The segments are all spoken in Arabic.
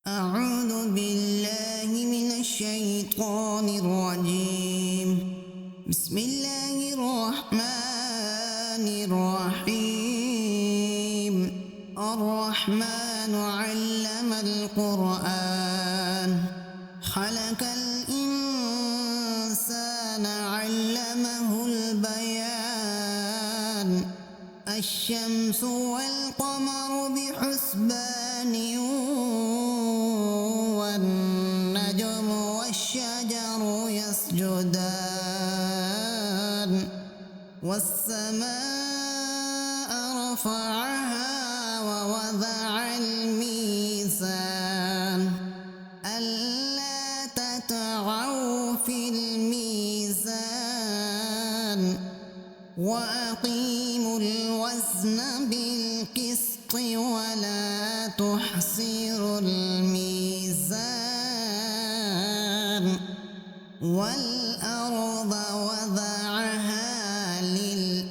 أعوذ بالله من الشيطان الرجيم. بسم الله الرحمن الرحيم. الرحمن علم القرآن، خلق الإنسان علمه البيان. الشمس والقمر بحسبان، والنجم والشجر يسجدان. والسماء رفعها ووضع الميزان، ألا تطغوا في الميزان، وأقيموا الوزن بالقسط ولا تخسروا الميزان. والأرض وضعها للأنام،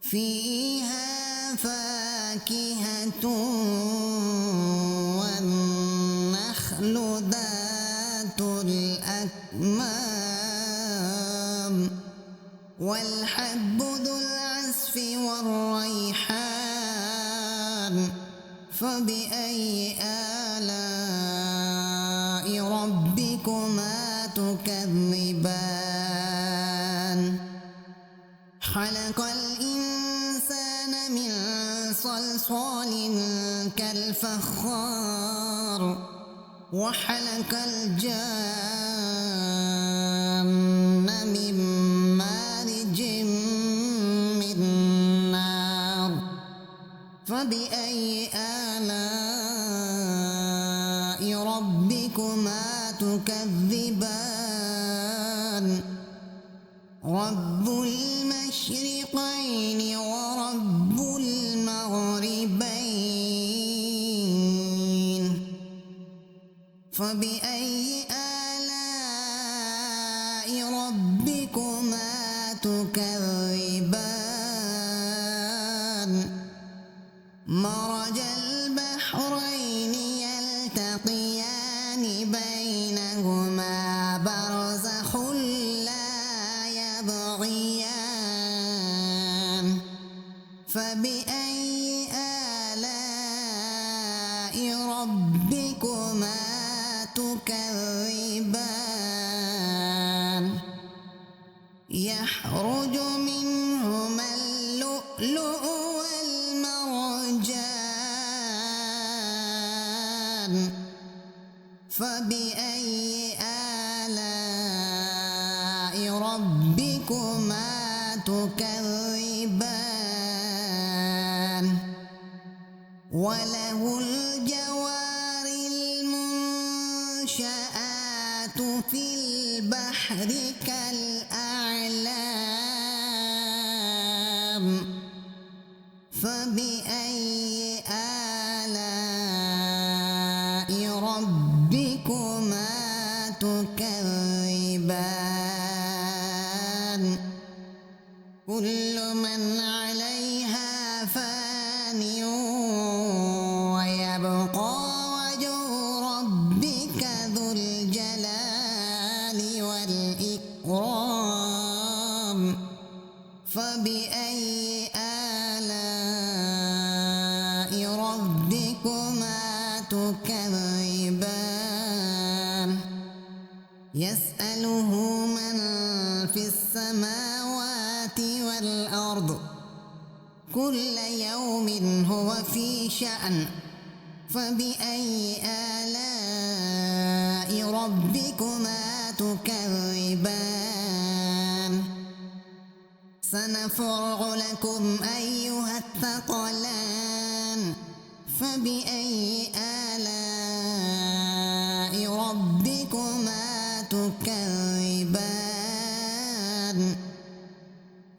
فيها فاكهة والنخل ذات الأكمام، والحب ذو العصف والريحان. فبأي آلاء ربكما تكذبان؟ خلق الإنسان من صلصال كالفخار، وخلق الجان من مارج من نار. فبأي آلاء ربكما تكذبان؟ رب المشرقين ورب المغربين. فبأي آلاء ربكما تكذبان؟ مرج البحرين يلتقيان، بينهما برزخ لا يبغيان. فبأي آلاء ربكما تكذبان؟ يخرج منهما اللؤلؤ والمرجان. فبأي آلاء ربكما تكذبان؟ وله الجوار المنشآت في البحر كالأعلام. فبأي آلاء ربكما تكذبان؟ كل من عليها فان، ويبقى وجه ربك ذو الجلال والإكرام. فبأي آلاء ربكما تكذبان؟ يسأله من في السماوات والأرض، كل يوم هو في شأن. فبأي آلاء ربكما تكذبان؟ سنفرغ لكم أيها الثقلان. فبأي آلاء ربكما تكذبان؟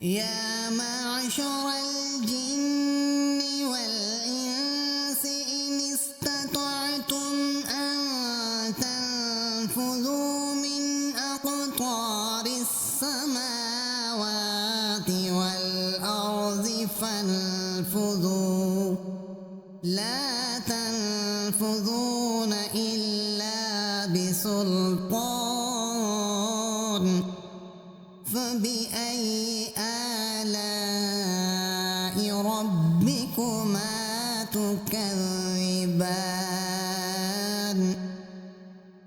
يا معشر الجن والإنس إن استطعتم أن تنفذوا من أقطار السماوات والأرض فانفذوا لا تنفذون إلا بسلطان فبأي آلاء ربكما تكذبان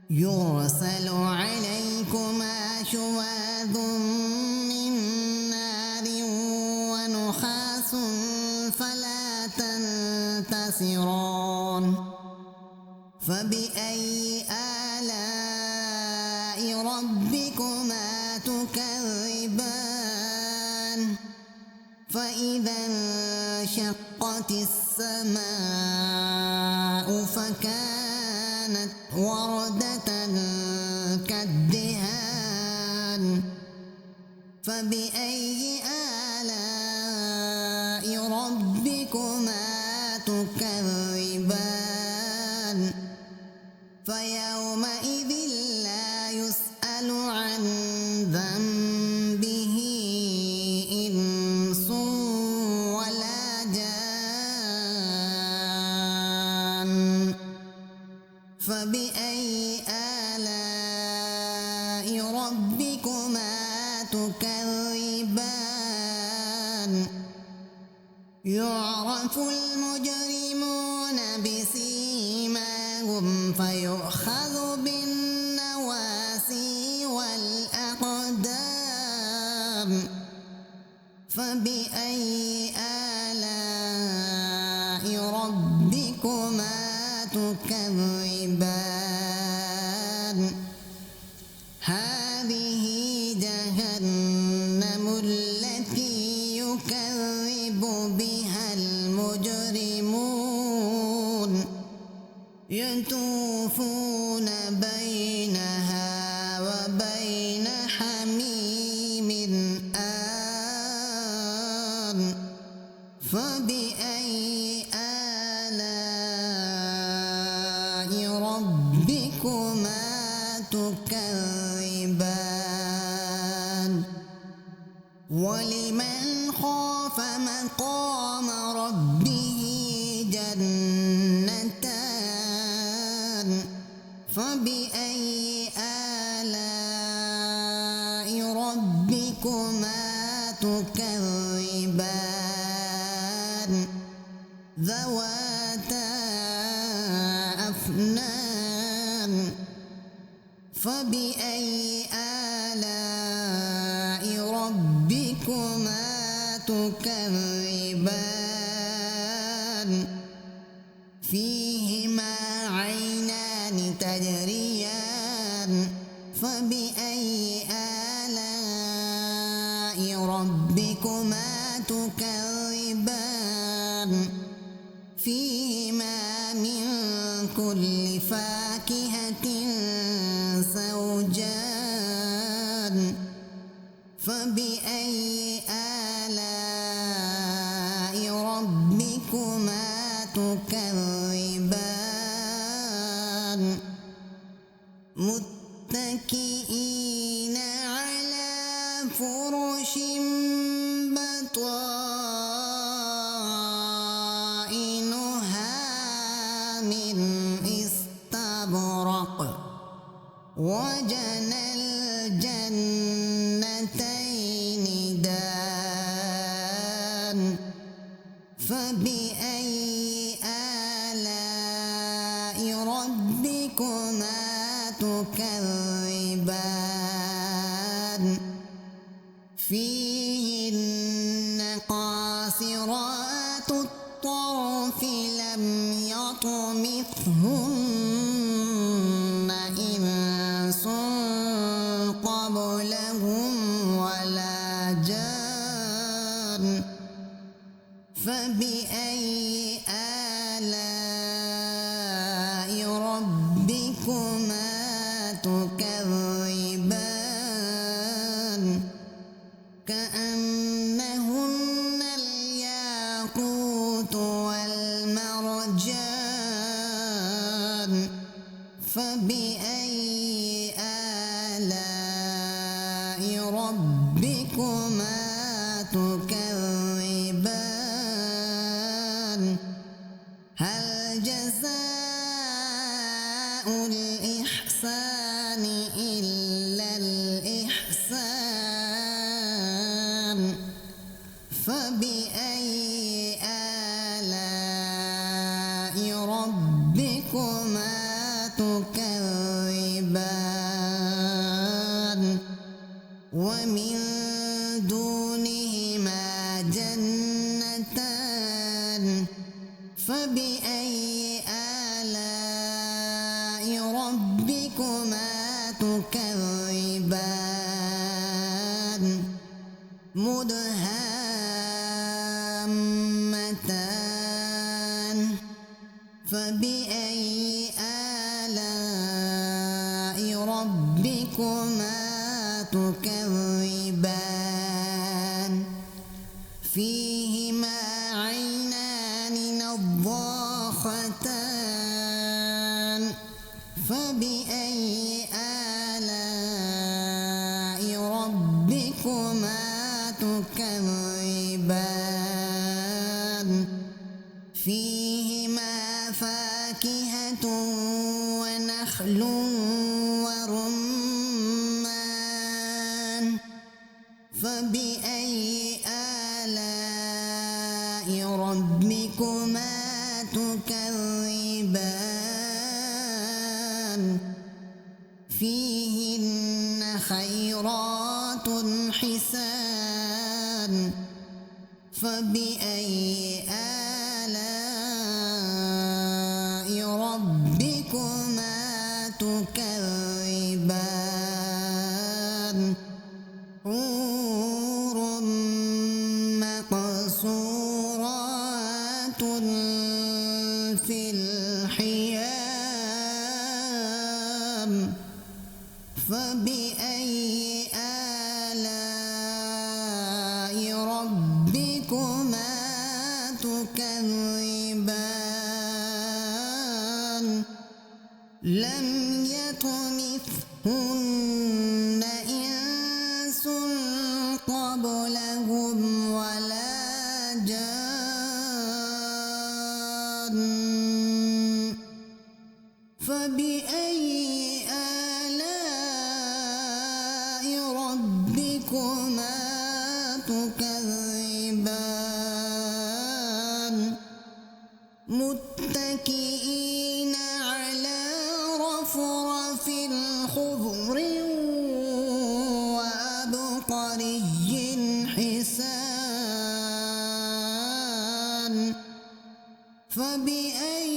يرسل عليكما شواظ من نار ونحاس فلا تنتصران فبأي آلاء ربكما تكذبان فإذا انشقت السماء فكانت وردة كالدهان فبأي آلاء ربكما تكذبان فيومئذ لا يسأل عن ذنبه إنس ولا جان فبأي آلاء ربكما تكذبان يعرف المجرمون بسيماهم فيؤخذ بالنواسي والأقدام فبأي آلاء ربكما تكذبان هذه جهنم التي يكذب بها المجرمون يطوفون بينها وبين حميم آن فبأي آلاء ربكما تكذبان ولمن خاف مقام ربه جنتان فبأي آلاء ربكما تكذبان ذواتا أفنان فبأي آلاء ربكما تكذبان فيهما عينان تجريان فبأي آلاء ربكما تكذبان فيهما من كل فاكهة زوجان فبأي آلاء ربكما تكذبان متكئين على فرش بطائنها من استبرق وجنى الجنتين دان فبأي آلاء ربكما تكذبان فيهن قاصرات الطرف لم يطمثهن إنس قبلهم ولا جان فبأي آلاء ربكما تكذبان كأنهن الياقوت والمرجان فبأي آلاء ربكما تكذبان هل جزاء الإحسان إلا الإحسان فبأي آلاء ربكما تكذبان ومن دونهما جنتان فبأي آلاء ربكما تكذبان مدهامتان فبأي آلاء ربكما تكذبان فيهما عينان نضاختان فبأي آلاء ربكما تكذبان فيهما فاكهة ونخل ورمان فبأي آلاء ربكما تكذبان فيهن خيرات حسان فبأي آلاء ربكما تكذبان حور مقصورات في الخيام فبأي آلاء ربكما تكذبان لم يطمثهن إنس قبلهم ولا جان فبأي آلاء ربكما تكذبان متكئين على رفرف خضر وعبقري حسان فبأي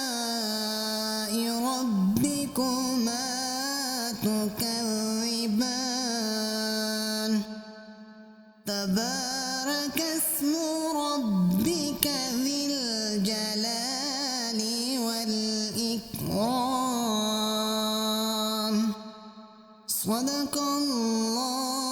آلاء ربكما تكذبان تبارك اسم ربك ذي الجلال والإكرام صدق الله